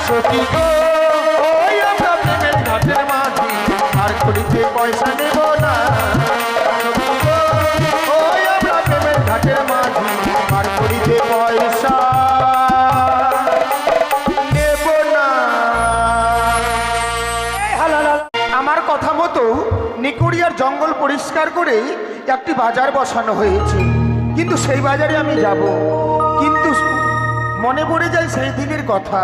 সখী গো ওই আমরা প্রেমের ঘাটের মাঝি আর করিতে পয়সা নেব না সখী গো ওই আমরা প্রেমের ঘাটের মাঝি আর করিতে পয়সা নেব না। আমার কথা মতো নিকুড়িয়ার জঙ্গল পরিষ্কার করে একটি বাজার বসানো হয়েছে, কিন্তু সেই বাজারে আমি যাব, কিন্তু মনে পড়ে যায় সেই দিনের কথা।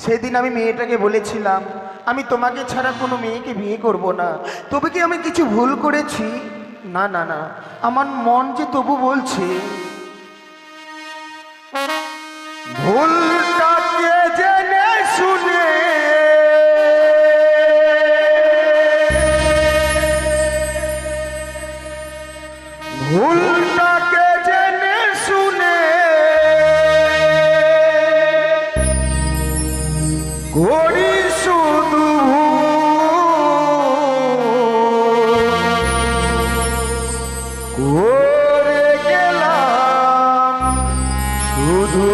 সেদিন আমি মেয়েটাকে বলেছিলাম আমি তোমাকে ছাড়া কোনো মেয়েকে বিয়ে করব না। তবে কি আমি কিছু ভুল করেছি? না না না, আমার মন যে তবু বলছে ভুলটাকে জেনে শুনে ভুলটাকে জেনে শুনে করি শুধু করে গেলাম শুধু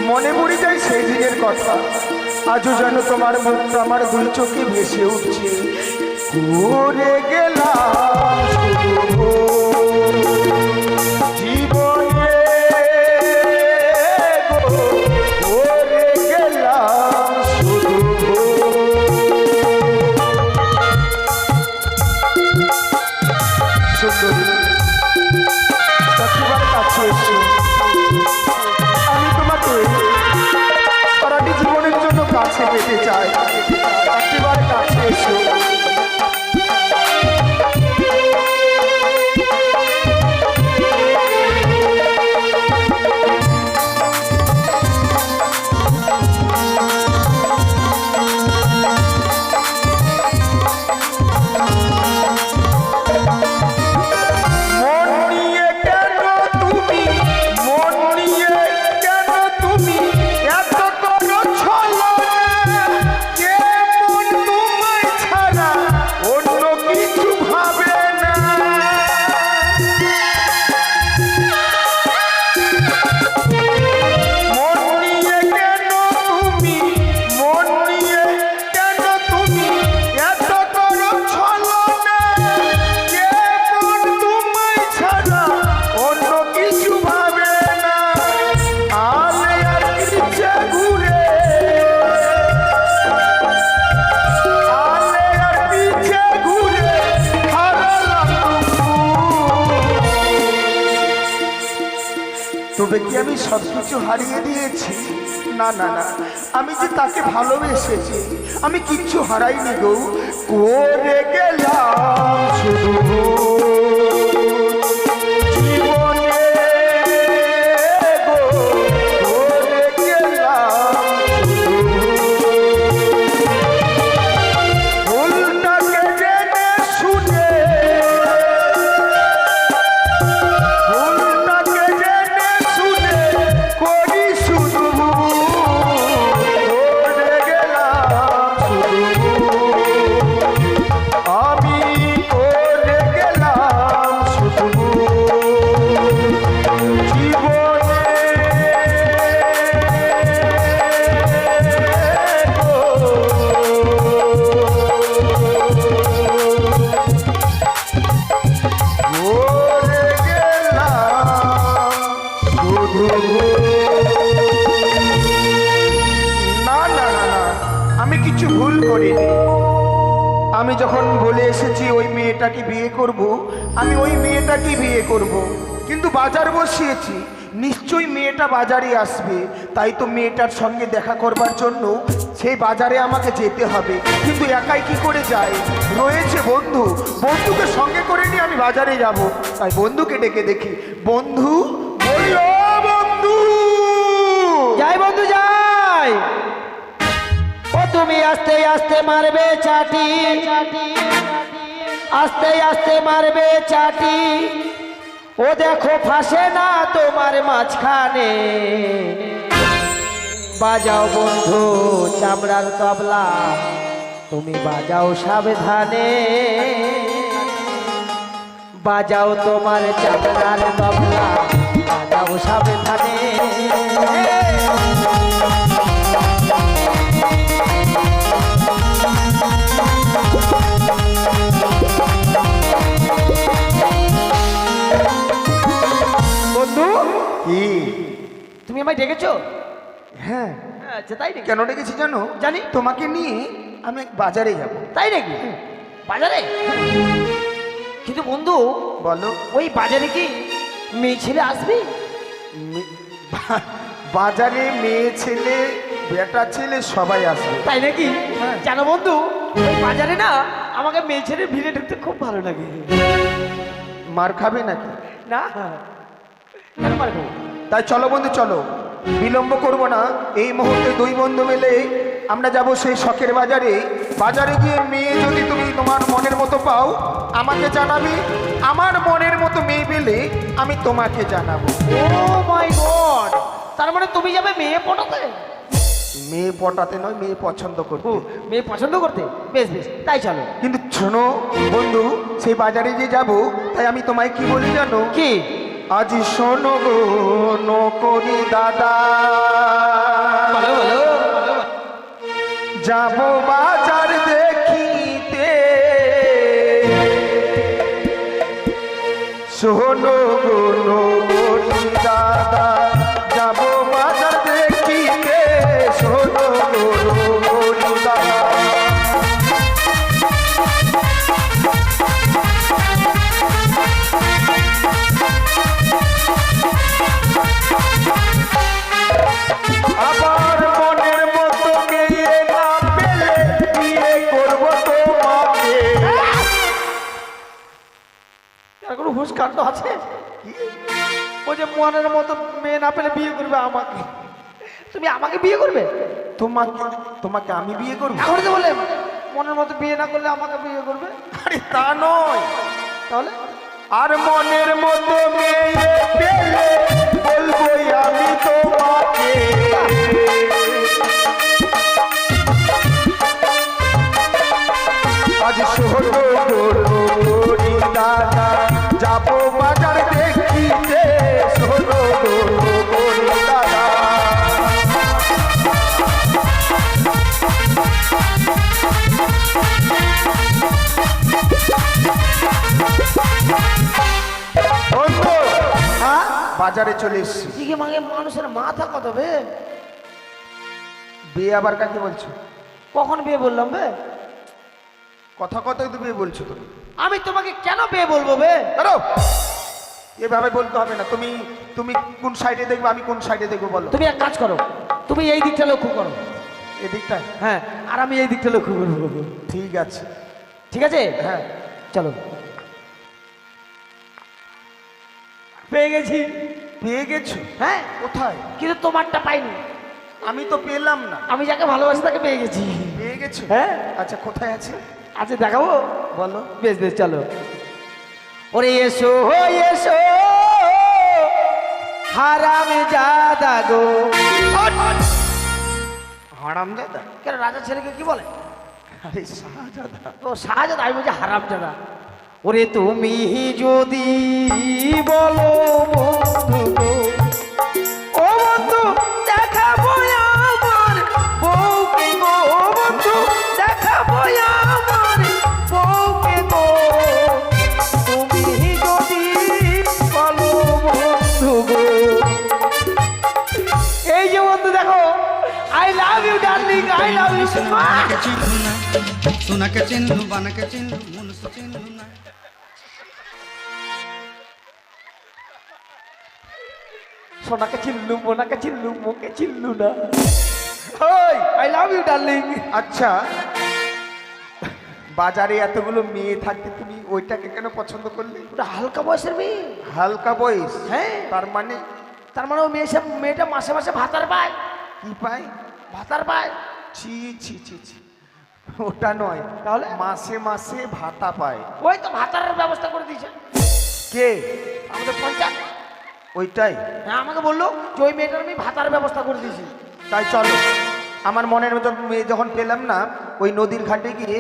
মনে পড়ে যায় সেই দিনের কথা। আজও যেন তোমার মুখটা আমার দুই চোখে ভেসে উঠছে। করে গেলাম জীবনে করে গেলাম শুধু সুন্দরী প্রতিবার কাছে এসে আমি তোমাকে সারাটি জীবনের জন্য কাছে পেতে চাই। একবার কাছে এসো। তবে কি আমি সব কিছু হারিয়ে দিয়েছি? না না না, আমি যে তাকে ভালোবেসেছি, আমি কিচ্ছু হারাইনি গো। করে গেলাম শুধু জীবনে গো, করে গেলাম ভুলটাকে জেনে শুনে, ভুলটাকে জেনে শুনে করি শুধু, করে গেলাম শুধু আমি, করে গেলাম শুধু জীবনে করে গেলাম শুধু। না না না না, আমি কিছু ভুল করিনি। আমি যখন বলে এসেছি ওই মেয়েটাকে বিয়ে করব, আমি ওই মেয়েটাকে বিয়ে করব, কিন্তু বাজার বসিয়েছি, নিশ্চয়ই মেয়েটা বাজারে আসবে, তাই তো মেয়েটার সঙ্গে দেখা করবার জন্য সেই বাজারে আমাকে যেতে হবে। কিন্তু একাই কি করে যায়? রয়েছে বন্ধু, বন্ধুকে সঙ্গে করে নিয়ে আমি বাজারে যাব, তাই বন্ধুকে ডেকে দেখি। বন্ধু, বলল বন্ধু, যাই বন্ধু যাই। ও তুমি আস্তে আস্তে মারবে চাটি, আস্তে আস্তে মারবে চাটি, ও দেখো ফাঁসে না তোমার মাঝখানে। বাজাও বন্ধু চামড়ার তবলা, তুমি বাজাও সাবধানে, বাজাও তোমার চামড়ার তবলা, বাজাও সাবধানে। বন্ধু, কি? তুমি আমায় ডেকেছো? হ্যাঁ। আচ্ছা তাই নাকি? কেন ডেকেছি জানো? জানি। তোমাকে নিয়ে আমি বাজারে যাব। তাই নাকি? বাজারে? কিন্তু বন্ধু, বলো। ওই বাজারে কি মেয়ে ছেলে আসবে? বাজারে মেয়ে ছেলে বেটা ছেলে সবাই আসবে। তাই নাকি? হ্যাঁ। জানো বন্ধু, ওই বাজারে না আমাকে মেয়ে ছেলে ভিড়ে ঢুকতে খুব ভালো লাগে। মার খাবে নাকি? না, কেন পারবো? তাই চলো বন্ধু, চলো, বিলম্ব করব না। এই মুহূর্তে দুই বন্ধু মিলে আমরা যাব সেই শখের বাজারে। বাজারে গিয়ে মেয়ে যদি তুমি তোমার মনের মতো পাও আমাকে জানাবে, আমার মনের মতো মেয়ে পেলে আমি তোমাকে জানাবো। ও মাই গড, তার মানে তুমি যাবে মেয়ে পটাতে? মেয়ে পটাতে নয়, মেয়ে পছন্দ করতে। মেয়ে পছন্দ করতে? বেশ বেশ, তাই চলো। কিন্তু শোনো বন্ধু, সেই বাজারে যে যাব, তাই আমি তোমায় কি বলি জানো? কি? আজি শোনো গো নকরি দাদা, বলো বলো। যাব বাজার দেখিতে, শোনো গো নকরি দাদা, যাব বাজার দেখিতে, শোনো গো নকরি দাদা। আবার মনের মতো মেয়ে না পেলে বিয়ে করব তোমাকে। আর কোনো হুঁশ কাণ্ড আছে? ও যে মনের মতো মেয়ে না পেলে বিয়ে করবে আমাকে, তুমি আমাকে বিয়ে করবে? তোমাকে তোমাকে আমি বিয়ে করব? এখন তো বললে মনের মতো বিয়ে না করলে আমাকে বিয়ে করবে। আরে তা নয়, তাহলে আর মনের মতো মেয়ে পেলে বলবোই আমি তোমাকে। আজ শোনো গরি দাদা, যাবো বাজার দেখিতে, শোনো গরি দাদা। বাজারে চলে এসছি। দিকে মাগে মানুষের মাথা কত বে? বিয়ে আবার কাকে বলছো? কখন বিয়ে বললাম বে? কথা কথাই তো বিয়ে বলছো তুমি। আমি তোমাকে কেন বিয়ে বলবো বে? আরো এভাবে বলতে হবে না। তুমি তুমি কোন সাইডে দেখবে, আমি কোন সাইডে দেখবো বলো। তুমি এক কাজ করো, তুমি এই দিকটা লক্ষ্য করো। এদিকটায়? হ্যাঁ, আর আমি এই দিকটা লক্ষ্য করবো। ঠিক আছে। ঠিক আছে, হ্যাঁ চলো। পেয়ে গেছি। পেয়ে গেছো? হ্যাঁ, কোথায়? কিন্তু তোমারটা পাইনি। আমি তো পেলাম না। আমি যাকে ভালোবাসি তাকে পেয়ে গেছি। পেয়ে গেছো? হ্যাঁ। আচ্ছা কোথায় আছে? আচ্ছা দেখাবো, বলো। বেশ বেশ চলো। ওরে এসো এসো হারাম জাদা গো। হারামজাদা? কেন, রাজা ছেলেকে কি বলে? আরে শাহজাদা। ও শাহজাদা, আমি বলছি হারাম জাদা। ওরে তুমি যদি বলো বন্ধু গো, ও বন্ধু দেখাবো আমার বউকে গো, ও বন্ধু দেখাবো আমার বউকে গো, তুমি যদি বলো বন্ধু গো। এই যে বন্ধু দেখো, I love you darling, I love you. सोना के चिन्ह बन के चिन्ह मुनस चिन्ह ना সোনাকে চিনলু, মোনাকে চিনলু, মোকে চিনলু না। ওই আই লাভ ইউ ডার্লিং। আচ্ছা বাজারে এতগুলো মেয়ে থাকতে তুমি ওইটাকে কেন পছন্দ করলে? ওটা হালকা বয়সের মেয়ে। হালকা বয়স? হ্যাঁ। তার মানে? তার মানে ও মেয়েটা মাসে মাসে ভাতার পায়। কি পায়? ভাতার পায়। ছি ছি ছি ছি, ওটা নয়। তাহলে? মাসে মাসে ভাতা পায়। ওই তো ভাতারের ব্যবস্থা করে দিয়েছে। কে? আমাদের পঞ্চায়েত। ওইটাই? হ্যাঁ, আমাকে বললো যে ওই মেয়েটার আমি ভাতার ব্যবস্থা করে দিয়েছি। তাই চলো, আমার মনের মতো মেয়ে যখন পেলাম না, ওই নদীর ঘাটে গিয়ে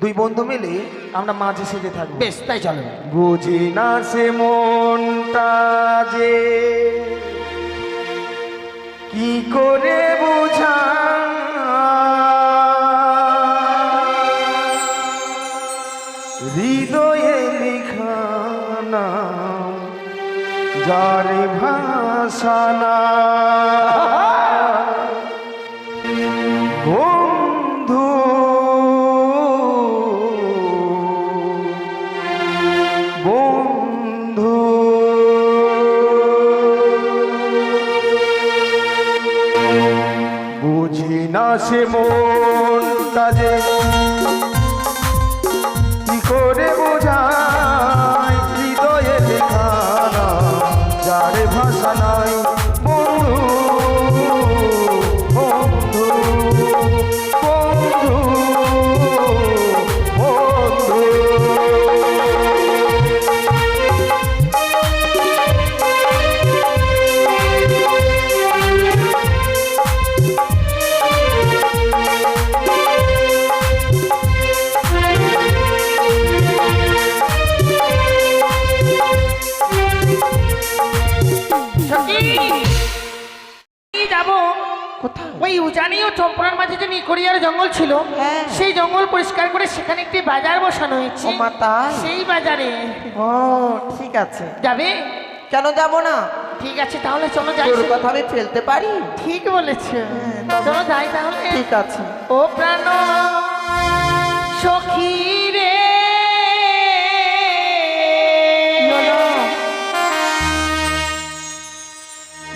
দুই বন্ধু মিলে আমরা মাঝে সেজে থাকবো। বেশ, তাই চলো। বুঝি না সে মনটা যে কি করে বোঝা, হৃদয়ে লিখানা যার ভাষা না বন্ধু, বন্ধু বুঝি না সে মনটা যে কি করে বোঝায়, হৃদয়ে লেখানা যার ভাষা নাই বন্ধু, বন্ধু, বন্ধু, বন্ধু। যাবো কোথায়? ওই উজানি ও চম্পরার মাঝে যে নিকড়িয়ার জঙ্গল ছিল, সেই জঙ্গল পরিষ্কার করে সেখানে একটি বাজার বসানো হয়েছে। সেই বাজারে। ও ঠিক আছে, যাবে? কেন যাব না? ঠিক আছে, তাহলে চলো যাই। তোর কথা আমি ফেলতে পারি? ঠিক বলেছে, চলো যাই তাহলে। ঠিক আছে। ও প্রাণ সখী রে,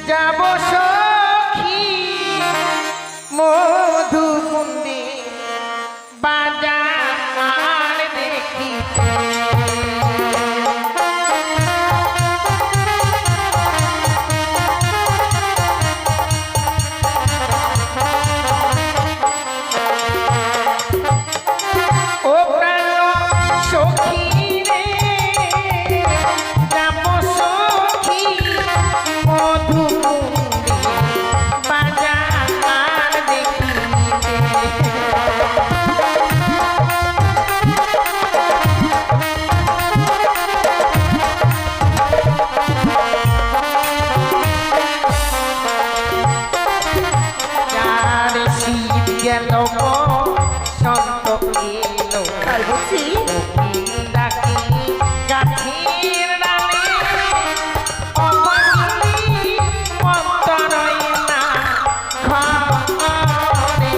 যাব সখী মধুকুণ্ডে বাজার দেখিতে। ও প্রাণ সখী রে, যাব সখী মধুকুণ্ডে বাজার দেখিতে। যার শীত গেল সন্ত এলো, তাই বলছি। ডাকি গাছের ডালে, অমলি অন্তরই না ঘরে।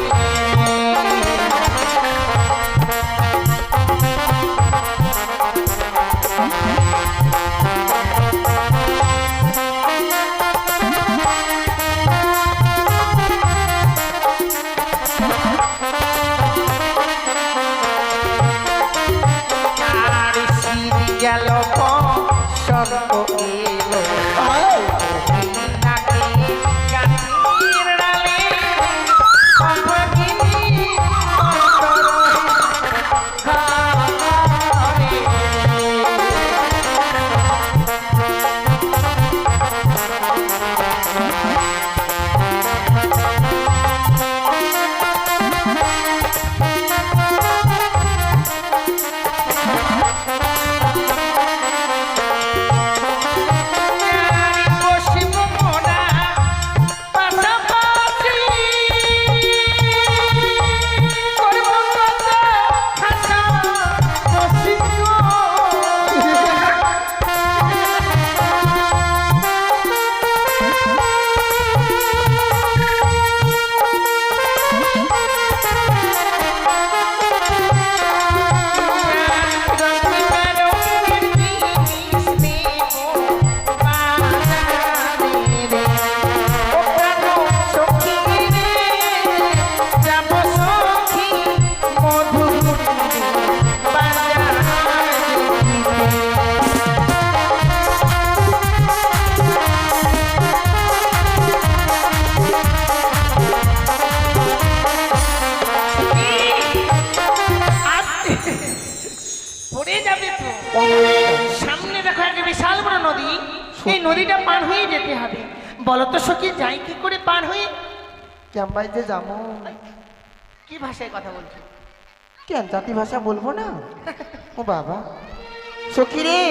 গেল বসন্ত এলো নাকি গাছের ডালে অভাগিনী সামনে দেখো একটা বিশাল বড় নদী, এই নদীটা পার হয়ে যেতে হবে। বলো তো সখী যাই কি করে পার হয়ে? কেমবাই যে যাবো, কি ভাষায় কথা বলছো? কেন জাতি ভাষা বলবো না? ও বাবা সখী রে,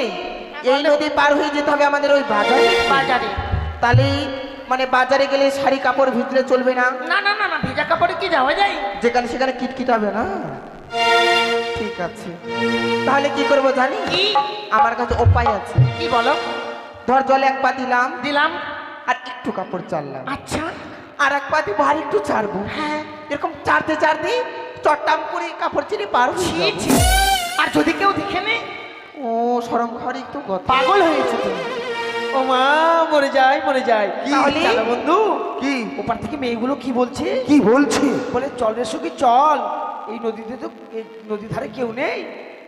এই নদী পার হয়ে যেতে হবে আমাদের ওই বাজারে। বাজারে? তাহলে মানে বাজারে গেলে শাড়ি কাপড় ভিতরে চলবে না? না না না না, ভেজা কাপড়ে কি যাওয়া যায়? যেখানে সেখানে কিটকিট হবে না। ঠিক আছে, তাহলে কি করব জানি? কি? আমার কাছে উপায় আছে। কি বলো? ধর জলে এক পা দিলাম, দিলাম, আর একটু কাপড় চাললাম, আচ্ছা, আর এক পা দিব আর একটু চারবো। হ্যাঁ, এরকম চারতে চারতে চট্টাম করে কাপড় চিনি পার হয়ে ছি যাবো। ছি। আর যদি কেউ দেখে নে? ও শরম ঘরে একটু কথা। পাগল হয়েছে তুমি। ও মা, মরে যায় মরে যায়। তাহলে? জানো বন্ধু, কি ওপার থেকে মেয়েগুলো কি বলছে? কি বলছি? বলে চল রে সখী চল, এই নদীতে তো এই নদীর ধারে কেউ নেই,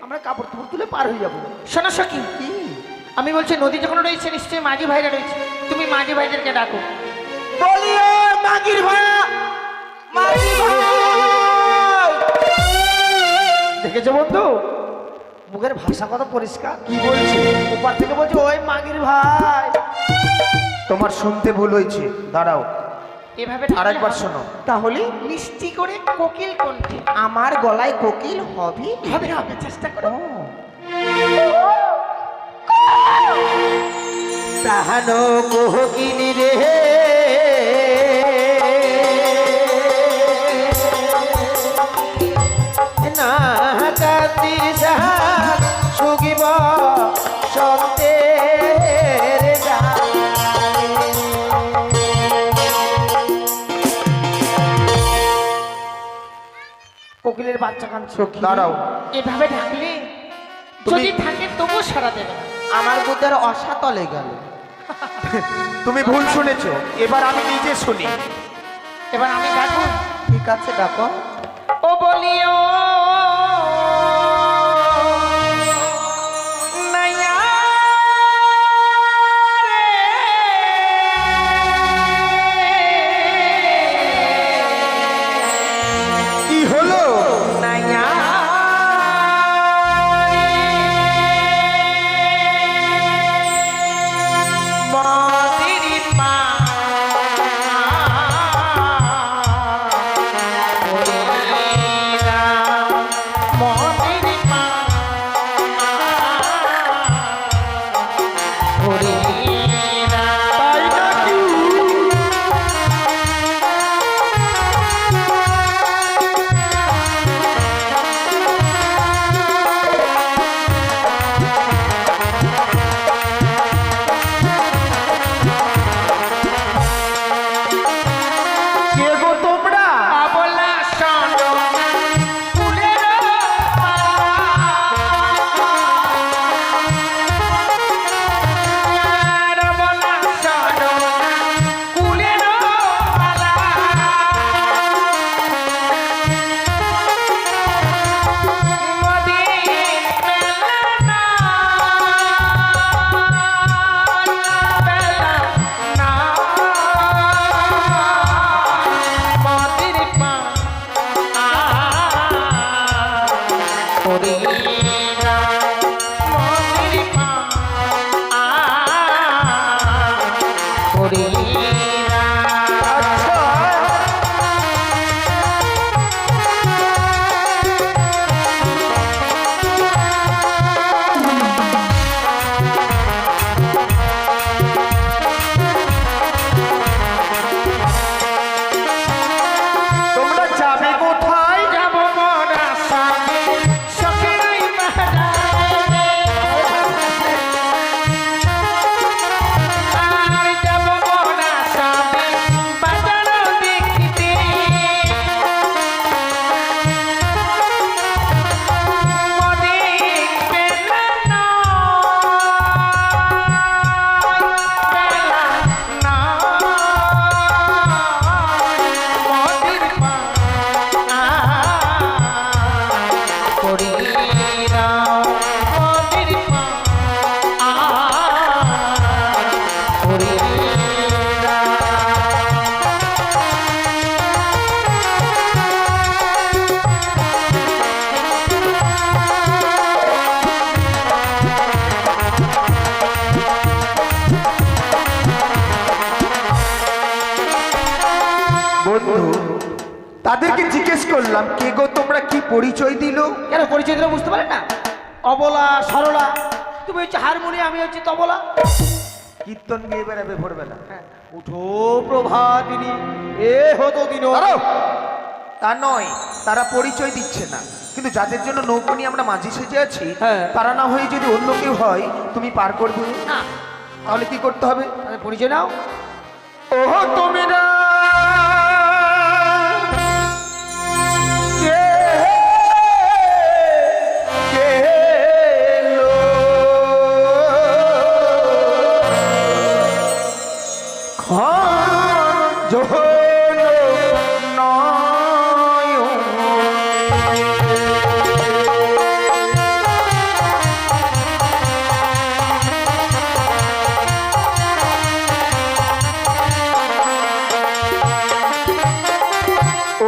আমরা কাপড় তুলে তুলে পার হয়ে যাবো। শোনো সখী, কি? আমি বলছি নদী যখন রয়েছে নিশ্চয়ই মাঝি ভাইরা রয়েছে, তুমি মাঝি ভাইদেরকে ডাকো। বলিও মাগির ভাড়া, মাগির ভাই। দেখেছো বন্ধু, মুখের ভাষা কত পরিষ্কার। কি বলছে? ওপার থেকে বলছে ওই মাগির ভাই। তোমার শুনতে ভুল হয়েছে, দাঁড়াও এভাবে আরেকবার শোনো। তাহলে মিষ্টি করে কোকিল কণ্ঠে আমার গলায় কোকিল হবে? হবে হবে, চেষ্টা করো। তাহানো কোকিনি রে, না কাতি সুগিব সন্তের কোকিলের বাচ্চা কান। দাঁড়াও, এভাবে ডাকলে যদি থাকে তবু সারা দেবে না। আমার বুদ্ধের অসাতলে গেল। তুমি ভুল শুনেছো, এবার আমি নিজে শুনি। এবার আমি ডাকবো। ঠিক আছে ডাকো। ও বলিও নাইয়া রে, কি হলো? নাইয়া মন্দির মা তাদেরকে জিজ্ঞেস করলাম কে গো তোমরা, কি পরিচয় দিল? কেন পরিচয় দিলে বুঝতে পারেন না? অবলা সরলা, তুমি হচ্ছে হারমোনিয়াম, আমি হচ্ছে তবলা। কীর্তন গিয়ে বেড়াবে ভোরবেলা। হ্যাঁ, উঠো প্রভাতিনী এ হতো দিন। আরো তা নয়, তারা পরিচয় দিচ্ছে না, কিন্তু যাদের জন্য নৌকো নিয়ে আমরা মাঝি সেজে আছি, হ্যাঁ। তারা না হয়ে যদি অন্য কেউ হয়, তুমি পার করবে না, তাহলে কি করতে হবে? তাহলে পরিচয় নাও। ওহো তোমরা কে লো? খঞ্জন নয়ন।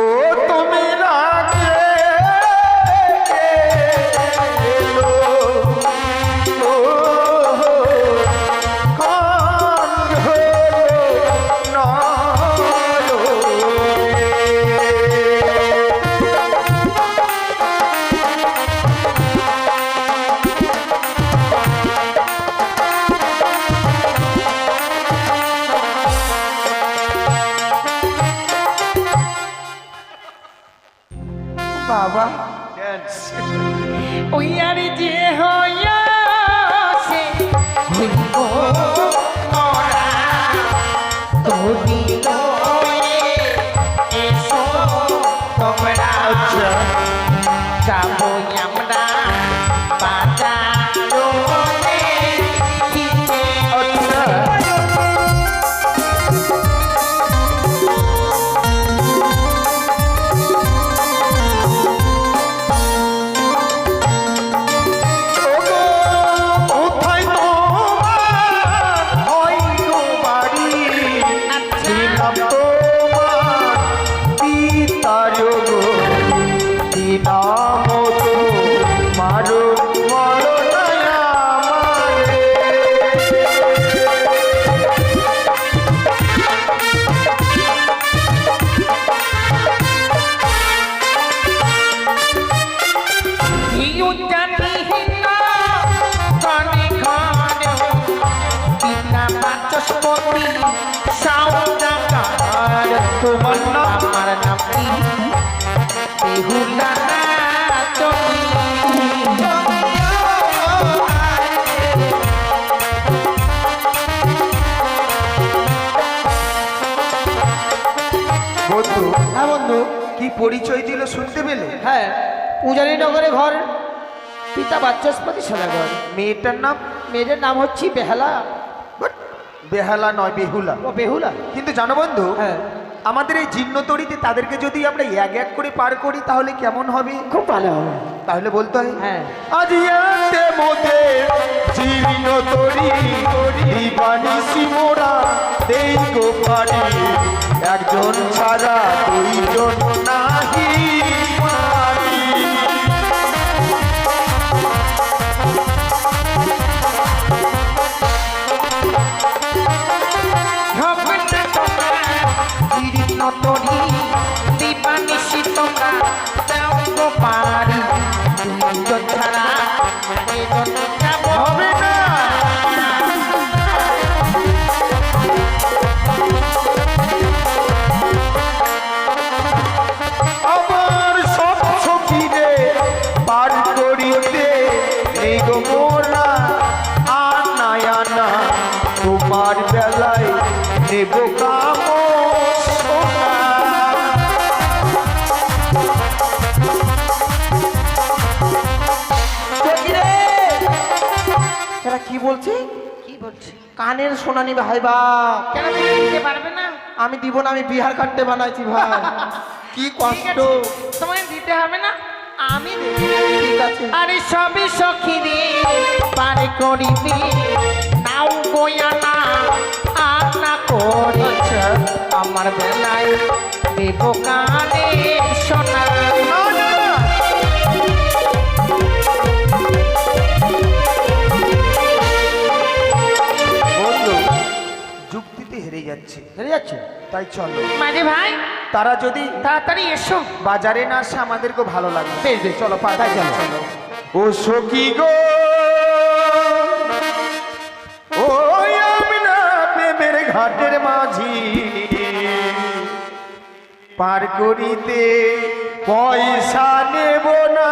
ও তোমরা কে লো? ও খঞ্জন বাবা ওই আর যে হইয়াছে হইব মোরা তোরি লয়ে এসো তোমরা যাবো আমরা বাজারে কিনে। কোথায় তোমার হইল বাড়ি? ছিলাম তোমার পিতার গো, কি নাম তোমার মরণায় আমারে। ইউ জানিহীনা কানে কানে পিতা বাচস্পতি সাউদাগার তোমার নাম আমার নাম কি বেহুলা তুমি। বন্ধু, হ্যাঁ বন্ধু। কি পরিচয় দিল শুনতে পেলে? হ্যাঁ, পূজারী নগরে ঘর, পিতা বাচস্পতি সদাগর। মেয়েটার নাম? মেয়েদের নাম হচ্ছে বেহালা। বেহালা নয়, বেহুলা। ও বেহুলা। কিন্তু জানো বন্ধু, হ্যাঁ, আমাদের এই জীর্ণতরীতে তাদেরকে যদি আমরা এক এক করে পার করি তাহলে কেমন হবে? খুব ভালো হবে। তাহলে বলতে হয় হ্যাঁ, আজিয়াতে মোতে জীর্ণতরী দিবানিসি মোরা দেই গো পারি, একজন ছাড়া দুইজন নাহি পারি। ঝগড়া তোমরা জীর্ণ তরি দিবানিশি তোমরা দাও গো পারি, দুজন ছাড়া এজন যাব হবে না। আমার সব সখীরে পার করিতে এই গো মোরা আনায় আনা, তোমার বেলায় নেব কাম সোনা। এরা কি বলছে? কি বলছি? কানের সোনা নিবে হাই বাপ। কেন তুমি দিতে পারবে না? আমি দিব না, আমি বিহার কাটতে বানাইছি ভাই। কি ঠিক কষ্ট। আছে, তোমায় দিতে হবে না, আমি দেব। ঠিক আছে। আরে সবে সখী রে পারে করিবি নাও গোয়ানা আনা করি আমার বেলায় দেব কানে সোনা। বন্ধু, যুক্তিতে হেরে যাচ্ছে, হেরে যাচ্ছে। তাই চলো। মাঝে ভাই তারা যদি তাড়াতাড়ি এসো। বাজারে না আসে আমাদেরকে ভালো লাগবে। বেশ বেশ চলো তাই চলো। চলো। ও সখী গো, ও আমিনা প্রেমের ঘাটের মাঝি, পার করিতে পয়সা নেব না।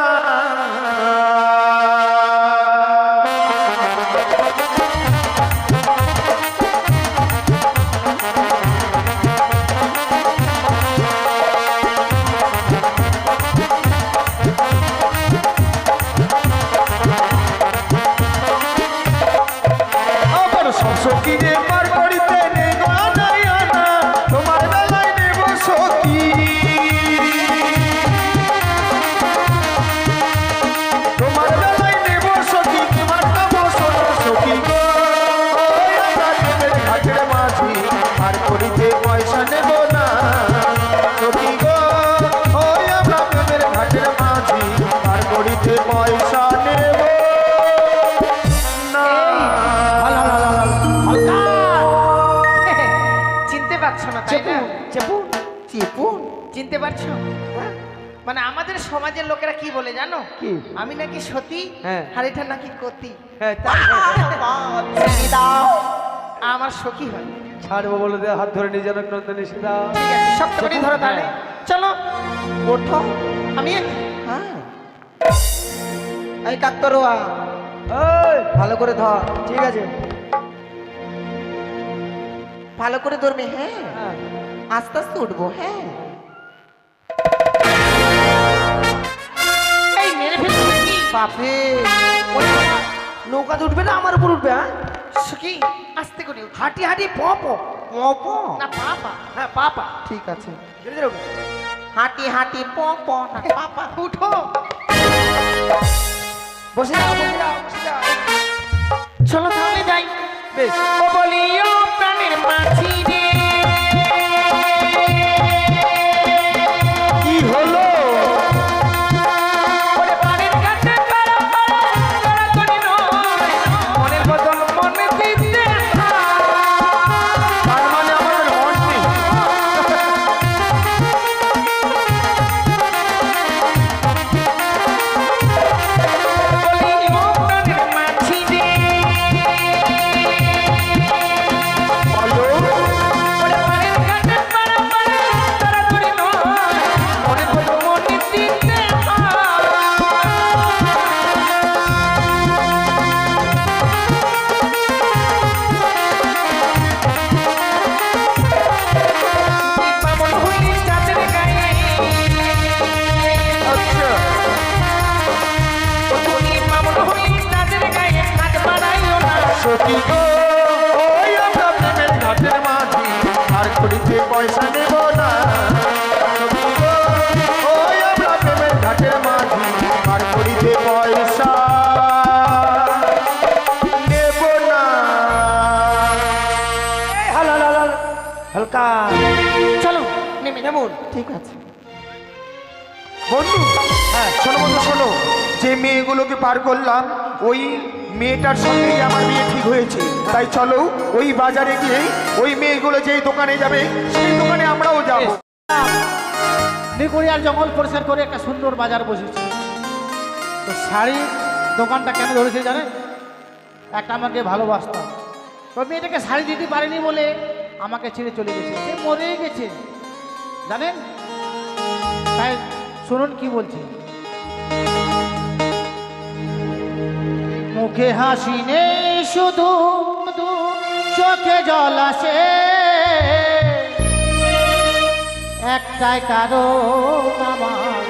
আবার সখীরে পার করিতে নেই গো আনা, তোমার বেলায় নেব সখী। তোমার বেলায় নেব সখী, তোমার নাম শোনো সখী গো, ওই আমরা প্রেমের ঘাটের মাঝি, পার করিতে পয়সা নেব না। সখী গো, ওই আমরা প্রেমের ঘাটের মাঝি, পার করিতে পয়সা নেব না। চিনতে পারছো না তাই না? চেপুন চেপুন চিনতে পারছো? মানে আমাদের সমাজের লোকেরা কি বলে জানো? কি? আমি নাকি সতী, হ্যাঁ। আর এটা নাকি কতি। হ্যাঁ তাই আমার সখী হয়। ছাড়বো বলে দে, হাত ধরে নিয়ে যেন নন্দনী সীতা। ঠিক আছে, শক্ত করে ধরো তাহলে। চলো ওঠো। আমি হ্যাঁ, এই কাকতরুয়া এই, ভালো করে ধর, ঠিক আছে। ভালো করে ধরবে। হ্যাঁ, হ্যাঁ। আস্তে আস্তে উঠবো। হ্যাঁ, এই মেরে ফেলবো নাকি? বাপে নৌকাতে উঠবে না আমার উপর উঠবে? হ্যাঁ, সখী আস্তে করে উঠো। হাঁটি হাঁটি প প। মপ। না পাপা, হ্যাঁ পাপা। ঠিক আছে, ধীরে ধীরে উঠবে। হাঁটি হাঁটি প প না পাপা। উঠো। বসে যাও বসে যাও বসে যাও। চলো তাহলে যাই। বেশ। ও বলিও প্রাণের মাঝি রে, কি হলো? ওরে পাড়ের কাছে পাড়া পাড়া পাড়া করি নয়, মনের বদল মনে দিতে হয়। তার মানে আমাদের মন নেই। বলিও প্রাণের মাঝি রে, বলো। ওরে পাড়ের কাছে পাড়া পাড়া পাড়া করি নয়, মনের বদল মনে দিতে হয়। মামন হইলি চাঁদের গায়ে, আচ্ছা, ও তুমি মামন হইলি চাঁদের গায়ে, হাত বাড়াইও না। সখী গো, ওই আমরা প্রেমের ঘাটের মাঝি, আর করিতে পয়সা নেব না। সখী গো, ওই আমরা প্রেমের ঘাটের মাঝি, আর করিতে পয়সা নেব না। এই, হালকা চলো নেমে কেমন? ঠিক আছে। বন্ধু, হ্যাঁ শোনো বন্ধু শোনো, যে মেয়েগুলোকে পার করলাম ওই মেয়েটার সঙ্গেই আমার বিয়ে ঠিক হয়েছে। তাই চলো ওই বাজারে গিয়ে ওই মেয়েগুলো যেই দোকানে যাবে সেই দোকানে আমরাও যাব। নিকুড়িয়ার জঙ্গল পরিষ্কার করে একটা সুন্দর বাজার বসেছে। তো শাড়ির দোকানটা কেন ধরেছে জানেন? একটা আমাকে ভালোবাসতাম, তো মেয়েটাকে শাড়ি দিতে পারেনি বলে আমাকে ছেড়ে চলে গেছে, সে মরেই গেছে জানেন। তাই শুনুন কি বলছি। মুখে হাসি নেই শুধু চোখে জল আসে, একটাই কারণ আমার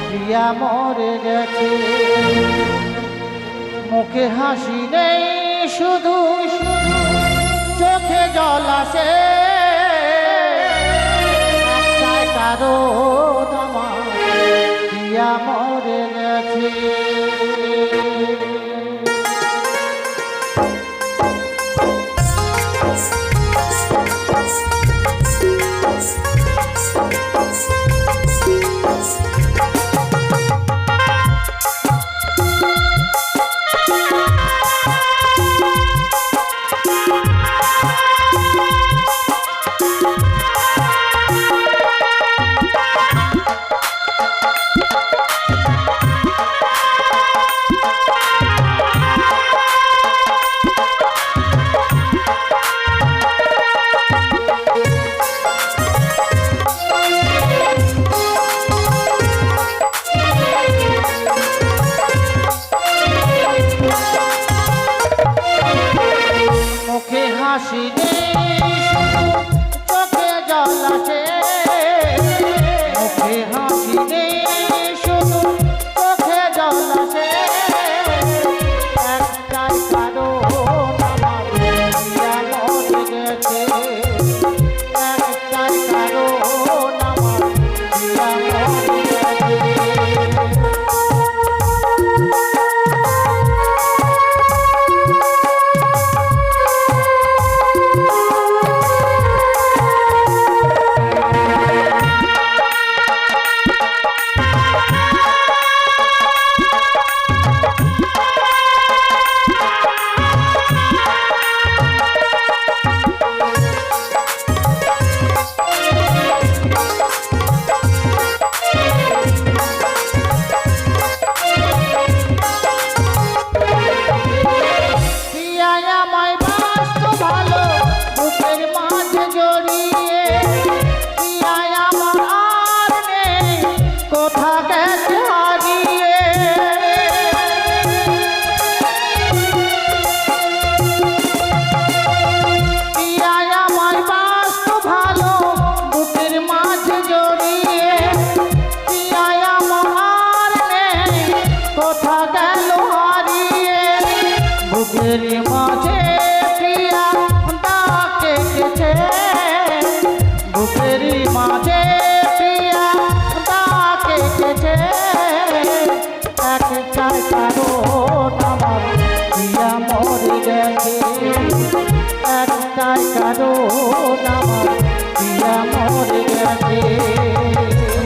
প্রিয়া মরে গেছে। মুখে হাসি নেই শুধু চোখে জল আসে, একটাই কারণ আমার প্রিয়া মরে গেছে। হাসি নেই শুধু চোখে জল আসে মুখে হাসি নেই শুধু চোখে জল আসে একটাই কারণ আমার প্রিয়া মরে গেছে একটাই কারণ আমার প্রিয়া মরে গেছে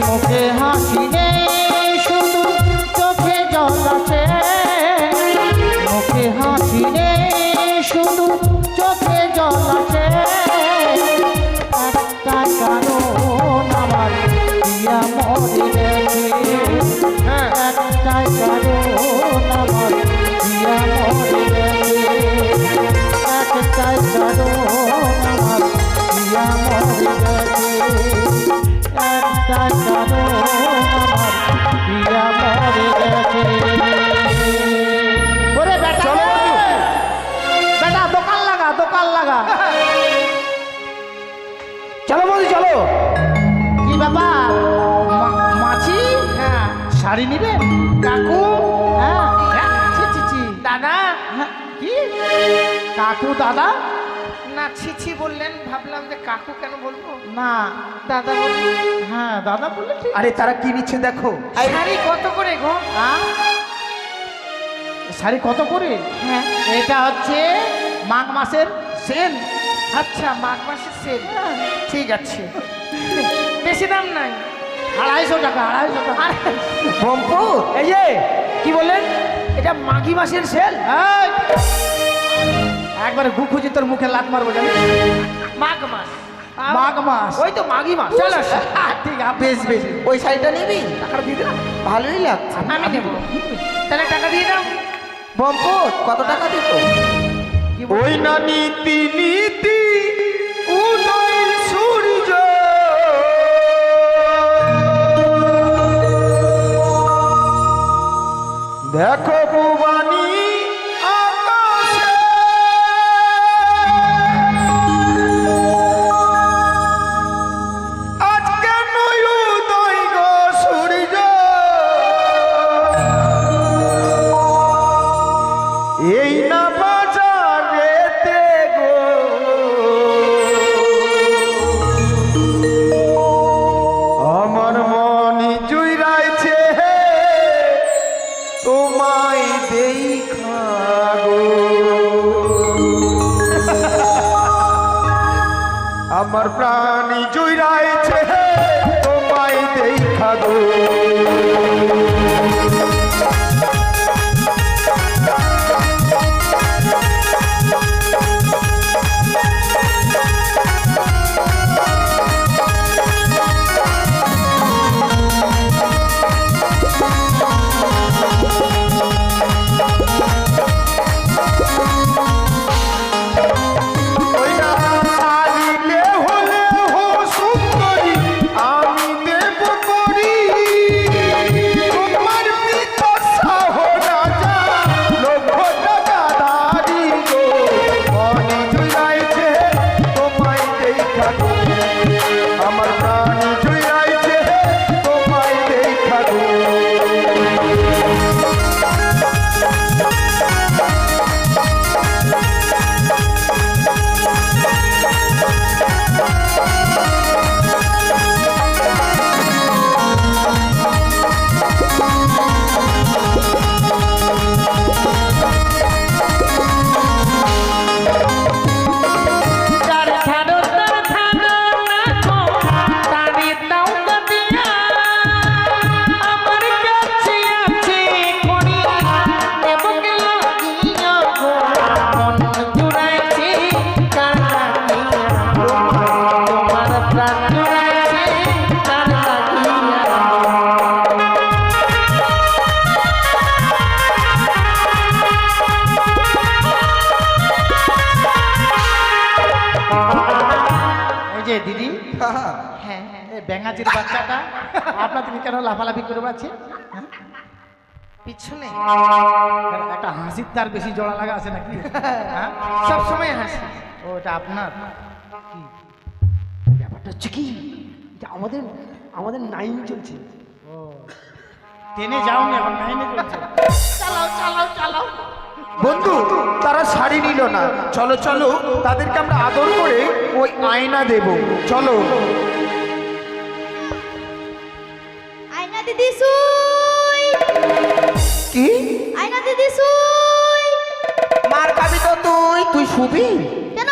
মুখে হাসি নেই শুধু চোখে জল আসে মুখে হাসি নেই শুধু চোখে জল আসে একটাই কারণ আমার প্রিয়া মরে গেছে একটাই কারণ আমার প্রিয়া মরে গেছে একটাই কারণ আমার প্রিয়া মরে গেছে একটাই কারণ আমার প্রিয়া মরে গেছে ওরে বেটা বেটা দোকান লাগা চলো বৌদি চলো। কি ব্যাপার মাছি হ্যাঁ শাড়ি নিবে কাকু হ্যাঁ ছি ছি ছি দাদা হ্যাঁ, কি কাকু দাদা না ছিছি বললেন ভাবলাম যে কাকু কেন বলবো না দাদা বললেন হ্যাঁ দাদা বললে ঠিক আরে তারা কি নিচ্ছে দেখো। শাড়ি কত করে গো শাড়ি কত করে হ্যাঁ এটা হচ্ছে মাঘ মাসের সেল আচ্ছা মাঘ মাসের সেল ঠিক আছে বেশি দাম নাই 250 টাকা 250 টাকা পম্পু এই যে কি বললেন এটা মাঘী মাসের সেল? এই, একবারে গুখুজি তোর মুখে লাত মারবো জানি মাঘ মাস মাঘ মাস ওই তো মাঘী মাস। চলো ঠিক আছে বেশ বেশ ওই শাড়িটা নিবি টাকাটা দিয়ে দিলাম। ভালোই লাগছে আমি দেবো তাহলে টাকা দিয়ে দাও বম্পট কত টাকা দিত ওই না নীতি নীতি উদয় সূর্য দেখো ভুবানী আকাশে আজকে নয় উদয় গো সূর্য এই না বাজারেতে গো আমার মনি জুইরাইছে তোমায় দেখা গো আমার প্রাণী জুইরাইছে তোমায় দেখা গো ওই না সারিলে হলে হো সুন্দর হ্যাঁ এই ব্যাঙাচির বাচ্চাটা আপনার তুমি কেন লাফালাফি করে পাচ্ছি? পিছনে একটা হাসির তার বেশি জোড়া লাগা আছে নাকি? হ্যাঁ? সব সময় হাসি। ও এটা আপনার ব্যাপারটা হচ্ছে কি, এটা আমাদের আমাদের নাইন চলছে। ও টেনে যাওনি এখন নাইনে চলছে। চালাও চালাও চালাও। বন্ধু তারা শাড়ি নিল না, চলো চলো তাদেরকে আমরা আদর করে ওই আয়না দেব, চলো। আয়না দিদি সুই, কি আয়না দিদি সুই। মার খাবি তো তুই, তুই শুবি? কেন?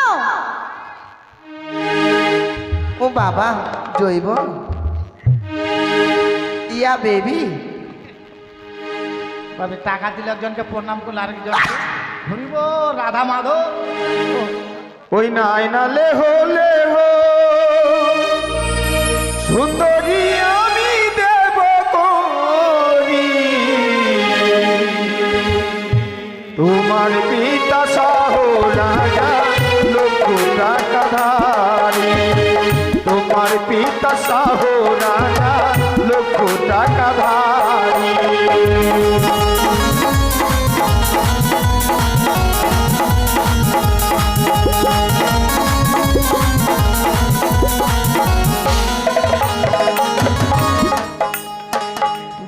ও বাবা জৈব ইয়া বেবি। তবে টাকা দিলে একজনকে প্রণাম করলে আরেকজনকে ধরিব রাধা মাধব। ওই না আয়না লেহো লেহো সুন্দরী আমি দেব করি, তোমার পিতা শাহ রাজা লক্ষ টাকা ধারী, তোমার পিতা শাহ রাজা লক্ষ টাকা ধারী।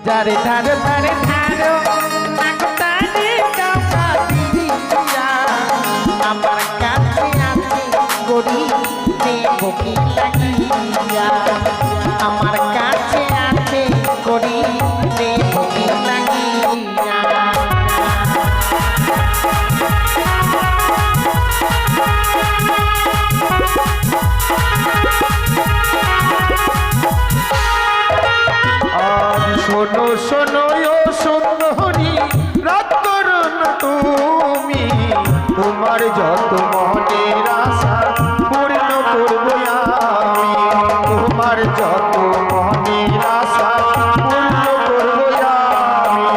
ধারে ধারে ধারে ধারো নাকটানে টাকা দিয়া আমার কাছে আছে গড়ি দেব কি লাগিয়া, আমার কাছে আছে গড়ি দেব কি লাগিয়া। আজ শোনো শোনো ও সুন্দরী রাত করো না তুমি, তোমার যত মনের আশা পূর্ণ করবো আমি, তোমার যত মনের আশা পূর্ণ করবো আমি।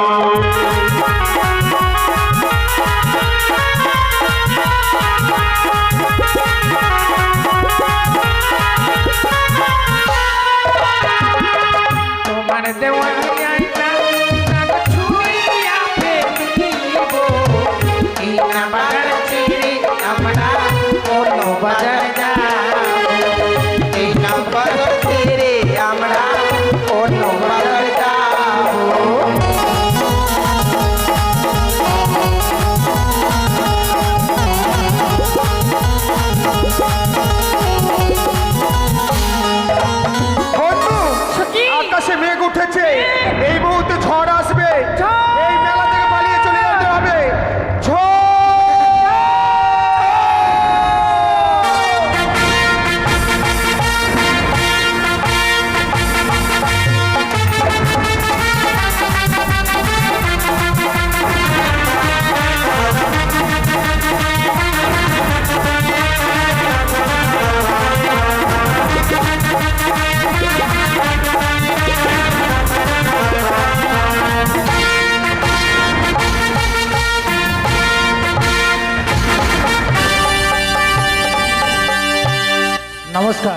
তোমার দেওয়া আয়না নাক ছুঁইয়া ফেলিব, এই না বাজার ছেড়ে আমরা অন্য বাজার যাব, এই নাম্বার ছেড়ে আমরা অন্য বাজার যাবো। বন্ধু, আকাশে মেঘ উঠেছে, এই মুহূর্তে ঝড় আসবে, এই মেলা থেকে পালিয়ে চলে যেতে হবে। ঝড়! নমস্কার।